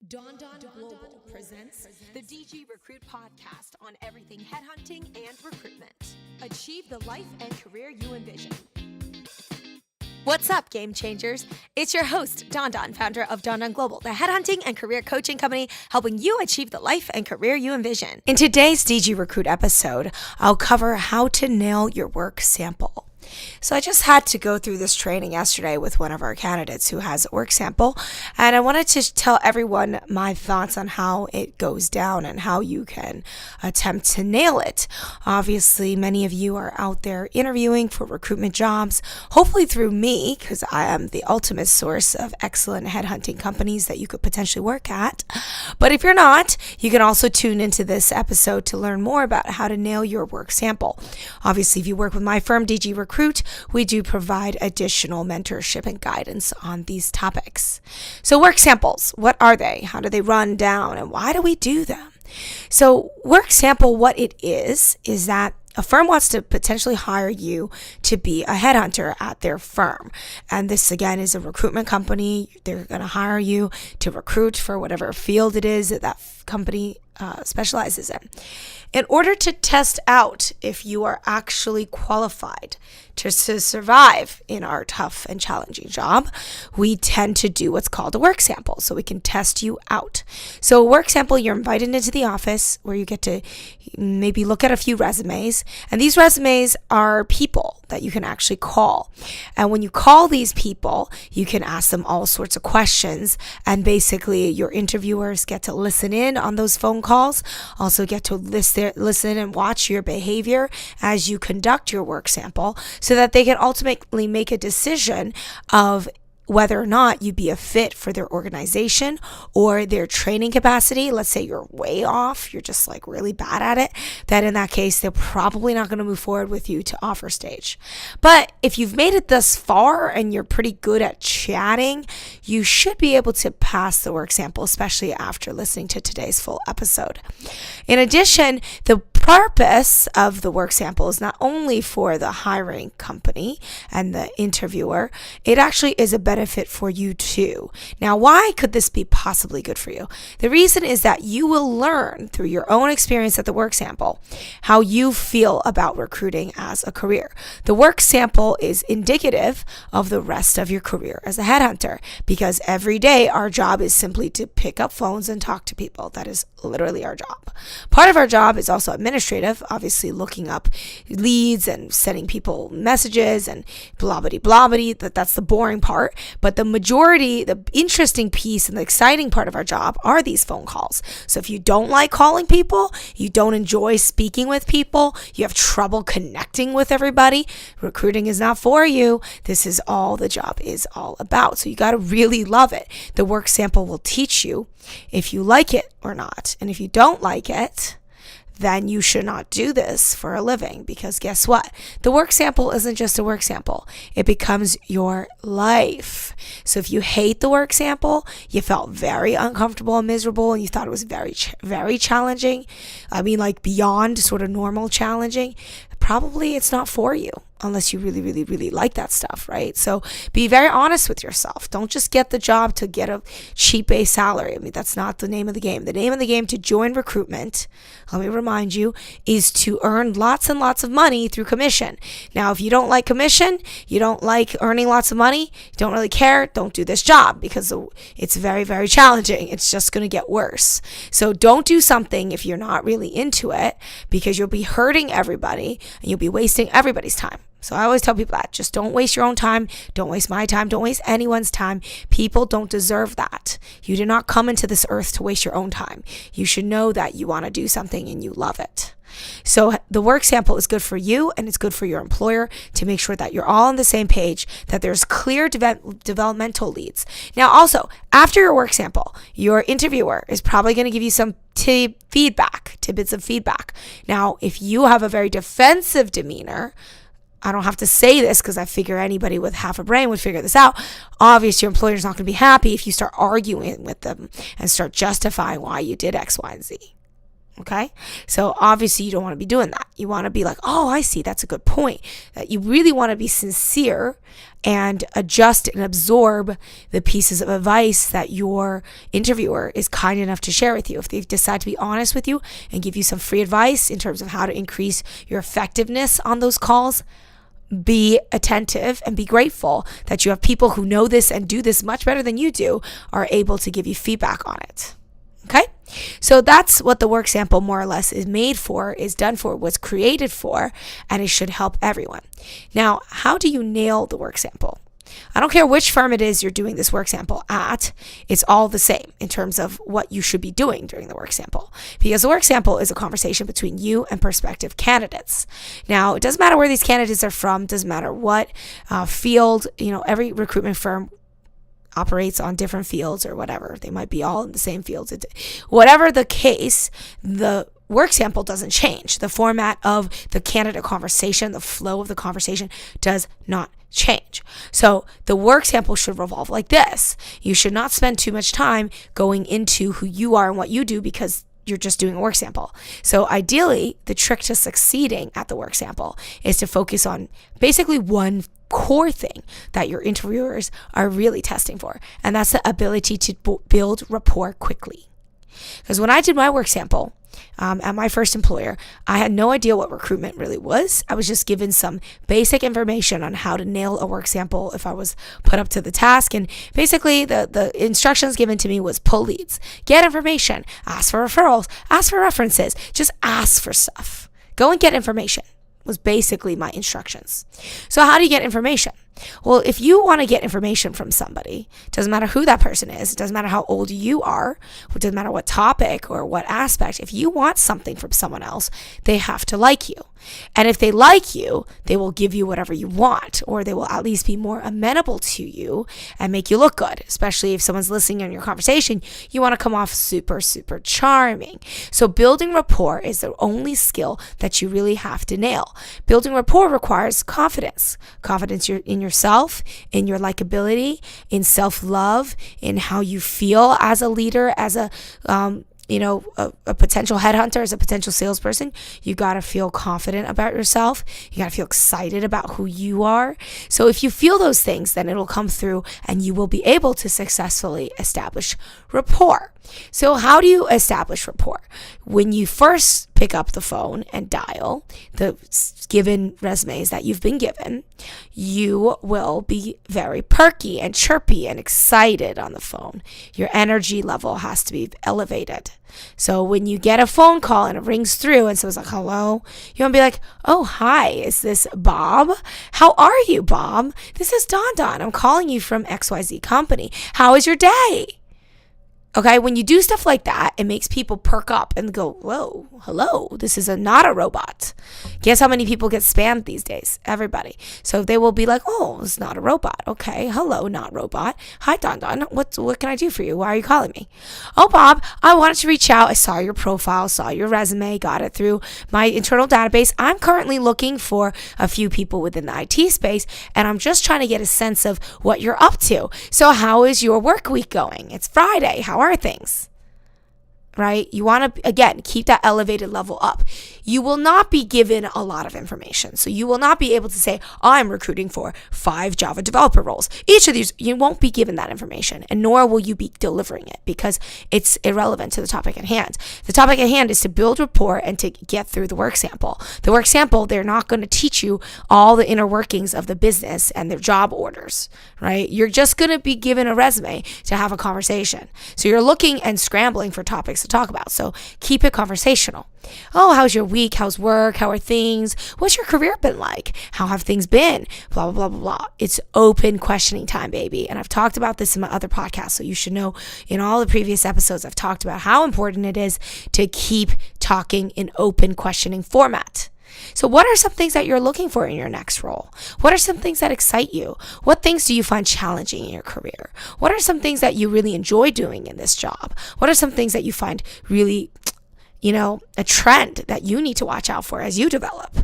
Don Global presents the DG Recruit podcast on everything headhunting and recruitment. Achieve the life and career you envision. What's up, game changers? It's your host, Don, founder of Don Global, the headhunting and career coaching company helping you achieve the life and career you envision. In today's DG Recruit episode, I'll cover how to nail your work sample. So I just had to go through this training yesterday with one of our candidates who has a work sample, and I wanted to tell everyone my thoughts on how it goes down and how you can attempt to nail it. Obviously, many of you are out there interviewing for recruitment jobs, hopefully through me, because I am the ultimate source of excellent headhunting companies that you could potentially work at. But if you're not, you can also tune into this episode to learn more about how to nail your work sample. Obviously, if you work with my firm, DG Recruit, we do provide additional mentorship and guidance on these topics. So work samples, what are they? How do they run down? And why do we do them? So work sample, what it is that a firm wants to potentially hire you to be a headhunter at their firm. And this, again, is a recruitment company. They're going to hire you to recruit for whatever field it is that company specializes in. In order to test out if you are actually qualified to survive in our tough and challenging job, we tend to do what's called a work sample, so we can test you out. So a work sample, you're invited into the office where you get to maybe look at a few resumes, and these resumes are people that you can actually call. And when you call these people, you can ask them all sorts of questions, and basically your interviewers get to listen in on those phone calls, also get to listen and watch your behavior as you conduct your work sample, so that they can ultimately make a decision of whether or not you'd be a fit for their organization or their training capacity. Let's say you're way off, you're just like really bad at it, then in that case, they're probably not going to move forward with you to offer stage. But if you've made it thus far and you're pretty good at chatting, you should be able to pass the work sample, especially after listening to today's full episode. In addition, the purpose of the work sample is not only for the hiring company and the interviewer, it actually is a benefit for you too. Now, why could this be possibly good for you? The reason is that you will learn through your own experience at the work sample how you feel about recruiting as a career. The work sample is indicative of the rest of your career as a headhunter, because every day our job is simply to pick up phones and talk to people. That is literally our job. Part of our job is also administrative, obviously looking up leads and sending people messages and blah blah blah blah. That's the boring part. But the majority, the interesting piece and the exciting part of our job are these phone calls. So if you don't like calling people, you don't enjoy speaking with people, you have trouble connecting with everybody, recruiting is not for you. This is all the job is all about. So you got to really love it. The work sample will teach you if you like it or not. And if you don't like it, then you should not do this for a living, because guess what? The work sample isn't just a work sample. It becomes your life. So if you hate the work sample, you felt very uncomfortable and miserable, and you thought it was very, very challenging, like beyond sort of normal challenging, probably it's not for you unless you really, really, really like that stuff, right? So be very honest with yourself. Don't just get the job to get a cheap base salary. That's not the name of the game. The name of the game to join recruitment, let me remind you, is to earn lots and lots of money through commission. Now, if you don't like commission, you don't like earning lots of money, you don't really care, don't do this job, because it's very, very challenging. It's just going to get worse. So don't do something if you're not really into it, because you'll be hurting everybody and you'll be wasting everybody's time. So I always tell people that. Just don't waste your own time. Don't waste my time. Don't waste anyone's time. People don't deserve that. You did not come into this earth to waste your own time. You should know that you want to do something and you love it. So the work sample is good for you, and it's good for your employer to make sure that you're all on the same page, that there's clear developmental leads. Now, also, after your work sample, your interviewer is probably going to give you some tidbits of feedback. Now, if you have a very defensive demeanor, I don't have to say this because I figure anybody with half a brain would figure this out. Obviously, your employer's not going to be happy if you start arguing with them and start justifying why you did X, Y, and Z. Okay, so obviously you don't want to be doing that. You want to be like, oh, I see, that's a good point. That you really want to be sincere and adjust and absorb the pieces of advice that your interviewer is kind enough to share with you. If they decide to be honest with you and give you some free advice in terms of how to increase your effectiveness on those calls, be attentive and be grateful that you have people who know this and do this much better than you do are able to give you feedback on it. Okay, so that's what the work sample more or less is made for, is done for, was created for, and it should help everyone. Now, how do you nail the work sample? I don't care which firm it is you're doing this work sample at, it's all the same in terms of what you should be doing during the work sample. Because the work sample is a conversation between you and prospective candidates. Now, it doesn't matter where these candidates are from, doesn't matter what field, every recruitment firm operates on different fields or whatever. They might be all in the same fields. Whatever the case, the work sample doesn't change. The format of the candidate conversation, the flow of the conversation does not change. So the work sample should revolve like this. You should not spend too much time going into who you are and what you do because you're just doing a work sample. So ideally, the trick to succeeding at the work sample is to focus on basically one core thing that your interviewers are really testing for, and that's the ability to build rapport quickly. Because when I did my work sample at my first employer, I had no idea what recruitment really was. I was just given some basic information on how to nail a work sample if I was put up to the task. And basically the instructions given to me was pull leads, get information, ask for referrals, ask for references, just ask for stuff. Go and get information was basically my instructions. So how do you get information? Well, if you want to get information from somebody, it doesn't matter who that person is, it doesn't matter how old you are, it doesn't matter what topic or what aspect, if you want something from someone else, they have to like you. And if they like you, they will give you whatever you want, or they will at least be more amenable to you and make you look good. Especially if someone's listening in your conversation, you want to come off super, super charming. So building rapport is the only skill that you really have to nail. Building rapport requires confidence. Confidence in yourself, in your likability, in self-love, in how you feel as a leader, as a potential headhunter, as a potential salesperson. You got to feel confident about yourself. You got to feel excited about who you are. So if you feel those things, then it'll come through and you will be able to successfully establish rapport. So how do you establish rapport? When you first pick up the phone and dial the given resumes that you've been given, you will be very perky and chirpy and excited on the phone. Your energy level has to be elevated. So when you get a phone call and it rings through and someone's like, hello, you want to be like, oh, hi, is this Bob? How are you, Bob? This is Don. I'm calling you from XYZ company. How is your day? Okay, when you do stuff like that, it makes people perk up and go, whoa, hello, this is not a robot. Guess how many people get spammed these days? Everybody. So they will be like, oh, it's not a robot. Okay, hello, not robot. Hi, Don. What can I do for you? Why are you calling me? Oh, Bob, I wanted to reach out. I saw your profile, saw your resume, got it through my internal database. I'm currently looking for a few people within the IT space, and I'm just trying to get a sense of what you're up to. So how is your work week going? It's Friday. How are things? Right? You want to, again, keep that elevated level up. You will not be given a lot of information. So you will not be able to say, I'm recruiting for 5 Java developer roles. Each of these, you won't be given that information, and nor will you be delivering it because it's irrelevant to the topic at hand. The topic at hand is to build rapport and to get through the work sample. The work sample, they're not going to teach you all the inner workings of the business and their job orders, right? You're just going to be given a resume to have a conversation. So you're looking and scrambling for topics to talk about. So keep it conversational. Oh, how's your week? How's work? How are things? What's your career been like? How have things been? Blah, blah, blah, blah, blah. It's open questioning time, baby. And I've talked about this in my other podcasts. So you should know in all the previous episodes, I've talked about how important it is to keep talking in open questioning format. So what are some things that you're looking for in your next role? What are some things that excite you? What things do you find challenging in your career? What are some things that you really enjoy doing in this job? What are some things that you find really a trend that you need to watch out for as you develop?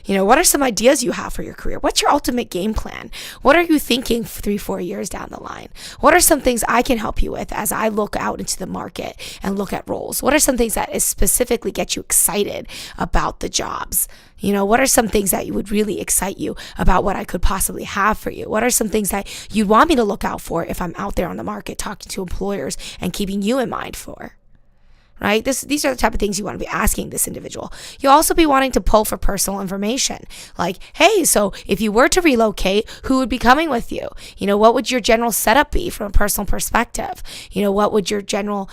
What are some ideas you have for your career? What's your ultimate game plan? What are you thinking 3-4 years down the line? What are some things I can help you with as I look out into the market and look at roles? What are some things that specifically get you excited about the jobs? What are some things that would really excite you about what I could possibly have for you? What are some things that you'd want me to look out for if I'm out there on the market talking to employers and keeping you in mind for? Right? These are the type of things you want to be asking this individual. You'll also be wanting to pull for personal information. Like, hey, so if you were to relocate, who would be coming with you? What would your general setup be from a personal perspective? What would your general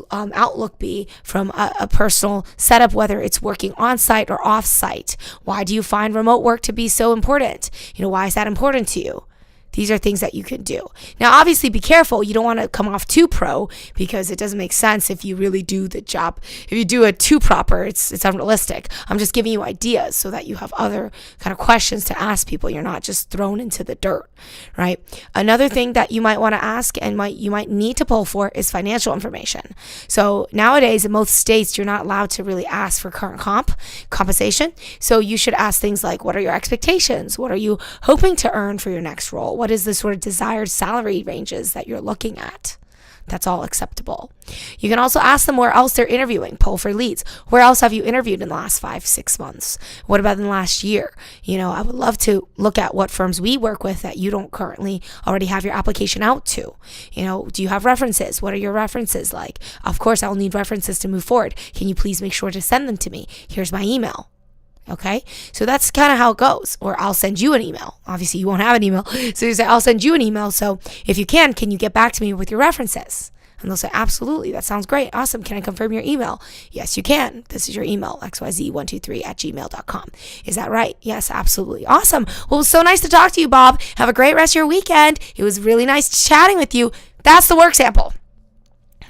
outlook be from a personal setup, whether it's working on site or off site? Why do you find remote work to be so important? Why is that important to you? These are things that you can do. Now, obviously, be careful. You don't want to come off too pro, because it doesn't make sense if you really do the job. If you do it too proper, it's unrealistic. I'm just giving you ideas so that you have other kind of questions to ask people. You're not just thrown into the dirt, right? Another thing that you might want to ask and you might need to pull for is financial information. So nowadays, in most states, you're not allowed to really ask for current compensation. So you should ask things like, what are your expectations? What are you hoping to earn for your next role? What is the sort of desired salary ranges that you're looking at? That's all acceptable. You can also ask them where else they're interviewing, pull for leads. Where else have you interviewed in the last 5-6 months? What about in the last year? I would love to look at what firms we work with that you don't currently already have your application out to. Do you have references? What are your references like? Of course, I'll need references to move forward. Can you please make sure to send them to me? Here's my email. Okay, so that's kind of how it goes. Or I'll send you an email. Obviously, you won't have an email. So you say, I'll send you an email. So if you can you get back to me with your references? And they'll say, absolutely. That sounds great. Awesome. Can I confirm your email? Yes, you can. This is your email, xyz123@gmail.com. Is that right? Yes, absolutely. Awesome. Well, it was so nice to talk to you, Bob. Have a great rest of your weekend. It was really nice chatting with you. That's the work sample.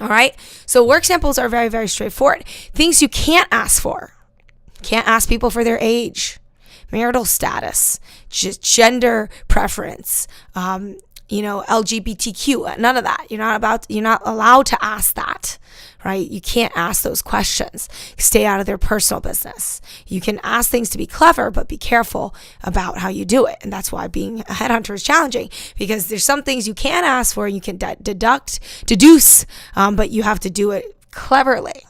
All right. So work samples are very, very straightforward. Things you can't ask for. Can't ask people for their age, marital status, gender preference, LGBTQ, none of that. You're not allowed to ask that, right? You can't ask those questions. Stay out of their personal business. You can ask things to be clever, but be careful about how you do it. And that's why being a headhunter is challenging, because there's some things you can ask for and you can deduce, but you have to do it cleverly.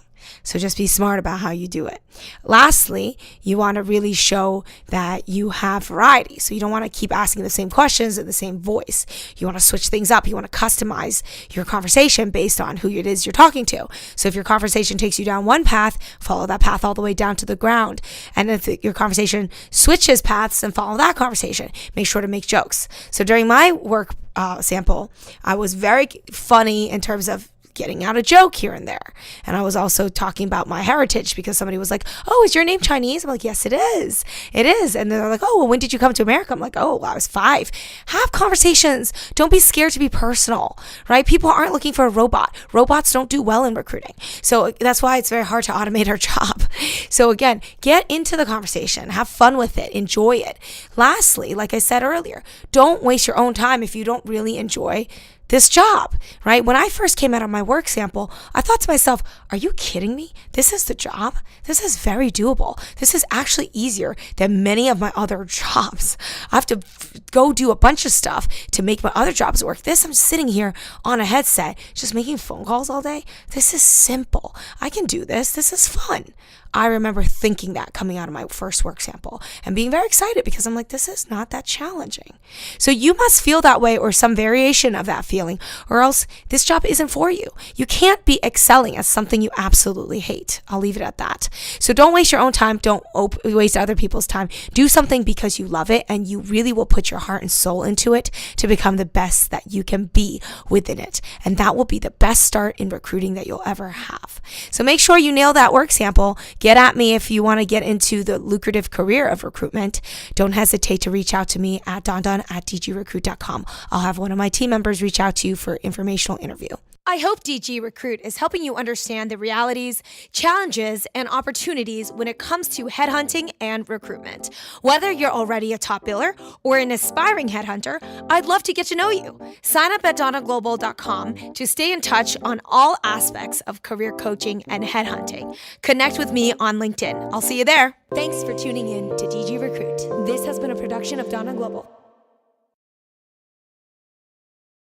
So just be smart about how you do it. Lastly, you want to really show that you have variety. So you don't want to keep asking the same questions in the same voice. You want to switch things up. You want to customize your conversation based on who it is you're talking to. So if your conversation takes you down one path, follow that path all the way down to the ground. And if your conversation switches paths, then follow that conversation. Make sure to make jokes. So during my work sample, I was very funny in terms of getting out a joke here and there. And I was also talking about my heritage, because somebody was like, oh, is your name Chinese? I'm like, yes, it is. It is. And they're like, oh, well, when did you come to America? I'm like, oh, I was 5. Have conversations. Don't be scared to be personal, right? People aren't looking for a robot. Robots don't do well in recruiting. So that's why it's very hard to automate our job. So again, get into the conversation, have fun with it, enjoy it. Lastly, like I said earlier, don't waste your own time if you don't really enjoy this job, right? When I first came out of my work sample, I thought to myself, are you kidding me? This is the job? This is very doable. This is actually easier than many of my other jobs. I have to go do a bunch of stuff to make my other jobs work. I'm sitting here on a headset, just making phone calls all day. This is simple. I can do this. This is fun. I remember thinking that coming out of my first work sample and being very excited, because I'm like, this is not that challenging. So you must feel that way, or some variation of that feeling, or else this job isn't for you. You can't be excelling at something you absolutely hate. I'll leave it at that. So don't waste your own time. Don't waste other people's time. Do something because you love it, and you really will put your heart and soul into it to become the best that you can be within it. And that will be the best start in recruiting that you'll ever have. So make sure you nail that work sample. Get at me if you want to get into the lucrative career of recruitment. Don't hesitate to reach out to me at dondon@dgrecruit.com. I'll have one of my team members reach out to you for informational interview. I hope DG Recruit is helping you understand the realities, challenges, and opportunities when it comes to headhunting and recruitment. Whether you're already a top biller or an aspiring headhunter, I'd love to get to know you. Sign up at donnaglobal.com to stay in touch on all aspects of career coaching and headhunting. Connect with me on LinkedIn. I'll see you there. Thanks for tuning in to DG Recruit. This has been a production of Donna Global.